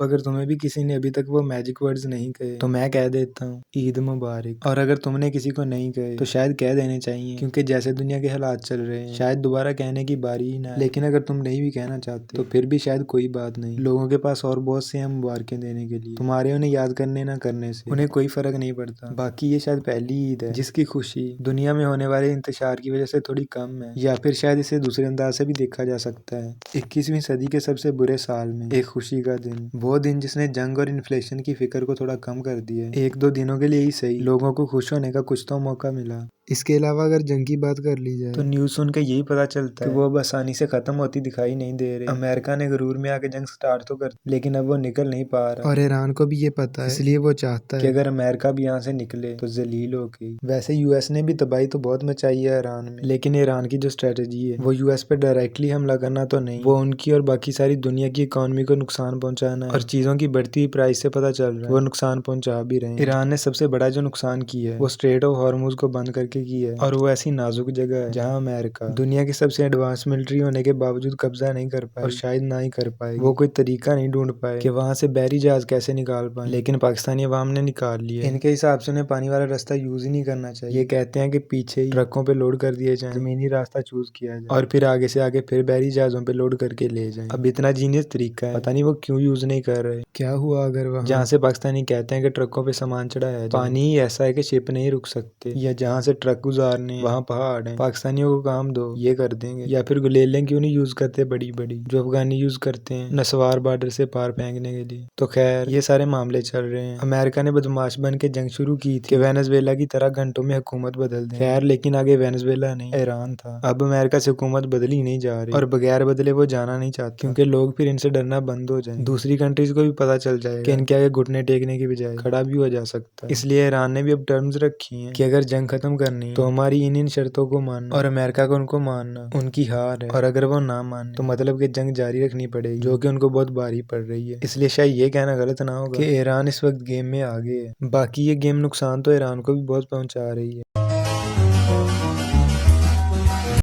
अगर तुम्हें भी किसी ने अभी तक वो मैजिक वर्ड्स नहीं कहे तो मैं कह देता हूँ ईद मुबारक। और अगर तुमने किसी को नहीं कहे तो शायद कह देने चाहिए, क्योंकि जैसे दुनिया के हालात चल रहे हैं शायद दोबारा कहने की बारी ही ना आए। लेकिन अगर तुम नहीं भी कहना चाहते तो फिर भी शायद कोई बात नहीं, लोगों के पास और बहुत से हैं मुबारकें देने के लिए। तुम्हारे उन्हें याद करने ना करने से उन्हें कोई फर्क नहीं पड़ता। बाकी ये शायद पहली ईद है जिसकी खुशी दुनिया में होने वाले इंतजार की वजह से थोड़ी कम है, या फिर शायद इसे दूसरे अंदाज से भी देखा जा सकता है। 21वीं सदी के सबसे बुरे साल में एक खुशी का दिन, वो दिन जिसने जंग और इन्फ्लेशन की फिक्र को थोड़ा कम कर दिया। एक दो दिनों के लिए ही सही, लोगों को खुश होने का कुछ तो मौका मिला। इसके अलावा अगर जंग की बात कर ली जाए तो न्यूज़ सुन के यही पता चलता है कि वो अब आसानी से खत्म होती दिखाई नहीं दे रही। अमेरिका ने गुरूर में आके जंग स्टार्ट तो कर, लेकिन अब वो निकल नहीं पा रहा। और ईरान को भी ये पता है, इसलिए वो चाहता है कि अगर अमेरिका भी यहाँ से निकले तो जलील हो गई। वैसे यूएस ने भी तबाही तो बहुत मचाई है ईरान में, लेकिन ईरान की जो स्ट्रेटेजी है वो यूएस पे डायरेक्टली हमला करना तो नहीं, वो उनकी और बाकी सारी दुनिया की इकोनॉमी को नुकसान पहुंचाना है। और चीजों की बढ़ती हुई प्राइस से पता चल रहा है वो नुकसान पहुंचा भी रहे हैं। ईरान ने सबसे बड़ा जो नुकसान किया है वो स्ट्रेट ऑफ हॉर्मुज को बंद करके की है, और वो ऐसी नाजुक जगह है जहां अमेरिका दुनिया की सबसे एडवांस मिलिट्री होने के बावजूद कब्जा नहीं कर पाए, और शायद ना ही कर पाए। वो कोई तरीका नहीं ढूंढ पाए कि वहां से बहरी जहाज कैसे निकाल पाए, लेकिन पाकिस्तानी अवाम ने निकाल लिया। इनके हिसाब से उन्हें पानी वाला रास्ता यूज ही नहीं करना चाहिए। ये कहते हैं कि पीछे ही ट्रकों पे लोड कर दिए जाए, जमीनी रास्ता चूज किया जाए, और फिर आगे से आगे फिर बहरी जहाजों पे लोड करके ले जाए। अब इतना जीनियस तरीका है, पता नहीं वो क्यों यूज नहीं कर रहे। क्या हुआ अगर वहाँ जहाँ से पाकिस्तानी कहते हैं कि ट्रकों पे सामान चढ़ाया जाए पानी ही ऐसा है कि शिप नहीं रुक सकते, या जहाँ से ट्रक गुजारने वहाँ पहाड़ है, पाकिस्तानियों को काम दो ये कर देंगे। या फिर गुलेलें क्यों नहीं यूज करते बड़ी बड़ी जो अफगानी यूज करते हैं नस्वार बॉर्डर से पार फेंकने के लिए। तो खैर ये सारे मामले चल रहे हैं। अमेरिका ने बदमाश बन के जंग शुरू की थी कि वेनेजुएला की तरह घंटों में हुकूमत बदल दें। खैर लेकिन आगे वेनेजुएला नहीं ईरान था। अब अमेरिका से हुकूमत बदली नहीं जा रही, और बगैर बदले वो जाना नहीं चाहता, क्योंकि लोग फिर इनसे डरना बंद हो जाए। दूसरी कंट्रीज को भी पता चल जाएगा कि इनके आगे घुटने टेकने की बजाय खड़ा भी हो जा सकता है। इसलिए ईरान ने भी अब टर्म्स रखी हैं कि अगर जंग खत्म करनी है तो हमारी इन शर्तों को मानना, और अमेरिका को उनको मानना उनकी हार है। और अगर वो ना माने तो मतलब कि जंग जारी रखनी पड़ेगी, जो कि उनको बहुत भारी पड़ रही है। इसलिए शायद ये कहना गलत ना होगा कि ईरान इस वक्त गेम में आगे है। बाकी ये गेम नुकसान तो ईरान को भी बहुत पहुंचा रही है।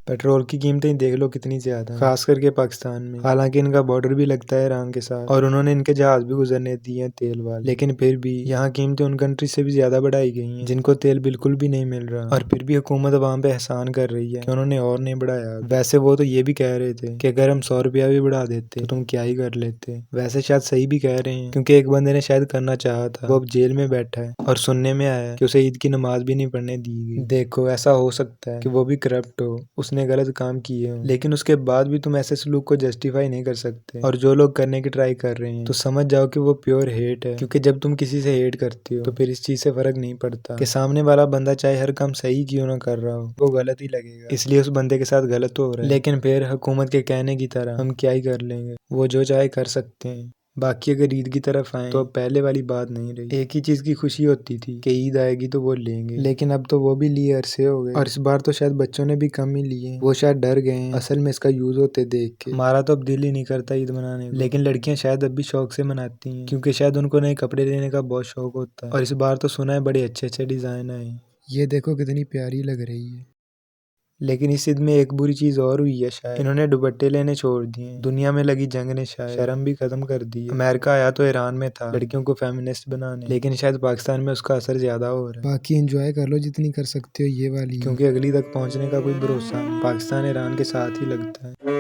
पेट्रोल की कीमतें देख लो कितनी ज्यादा है, खास करके पाकिस्तान में। हालांकि इनका बॉर्डर भी लगता है ईरान के साथ, और उन्होंने इनके जहाज भी गुजरने दिए हैं तेल वाले, लेकिन फिर भी यहाँ कीमतें उन कंट्री से भी ज्यादा बढ़ाई गई हैं जिनको तेल बिल्कुल भी नहीं मिल रहा। और फिर भी हुकूमत अवाम पे एहसान कर रही है कि उन्होंने और नहीं बढ़ाया। वैसे वो तो ये भी कह रहे थे कि अगर हम 100 रुपया भी बढ़ा देते तो तुम क्या ही कर लेते। वैसे शायद सही भी कह रहे हैं, क्योंकि एक बंदे ने शायद करना चाहा था, वो अब जेल में बैठा है, और सुनने में आया कि उसे ईद की नमाज भी नहीं पढ़ने दी गई। देखो ऐसा हो सकता है कि वो भी करप्ट हो, उसने गलत काम किए हो, लेकिन उसके बाद भी तुम ऐसे सलूक को जस्टिफाई नहीं कर सकते। और जो लोग करने की ट्राई कर रहे हैं तो समझ जाओ कि वो प्योर हेट है, क्योंकि जब तुम किसी से हेट करते हो तो फिर इस चीज से फर्क नहीं पड़ता कि सामने वाला बंदा चाहे हर काम सही क्यों ना कर रहा हो, वो गलत ही लगेगा। इसलिए उस बंदे के साथ गलत तो हो रहा है, लेकिन फिर हुकूमत के कहने की तरह हम क्या ही कर लेंगे, वो जो चाहे कर सकते हैं। बाकी अगर ईद की तरफ आए तो अब पहले वाली बात नहीं रही। एक ही चीज की खुशी होती थी कि ईद आएगी तो वो लेंगे, लेकिन अब तो वो भी लिए अरसे हो गए, और इस बार तो शायद बच्चों ने भी कम ही लिए। वो शायद डर गए हैं असल में इसका यूज होते देख के। हमारा तो अब दिल ही नहीं करता ईद मनाने को, लेकिन लड़कियां शायद अब भी शौक से मनाती हैं, क्योंकि शायद उनको नए कपड़े लेने का बहुत शौक होता है। और इस बार तो सुना है बड़े अच्छे अच्छे डिजाइन आए। ये देखो कितनी प्यारी लग रही है। लेकिन इस ईद में एक बुरी चीज और हुई है, शायद इन्होंने दुपट्टे लेने छोड़ दिए। दुनिया में लगी जंग ने शायद शर्म भी खत्म कर दी है। अमेरिका आया तो ईरान में था लड़कियों को फेमिनिस्ट बनाने, लेकिन शायद पाकिस्तान में उसका असर ज्यादा हो रहा है। बाकी एंजॉय कर लो जितनी कर सकते हो ये वाली, क्योंकि अगली तक पहुंचने का कोई भरोसा नहीं। पाकिस्तान ईरान के साथ ही लगता है।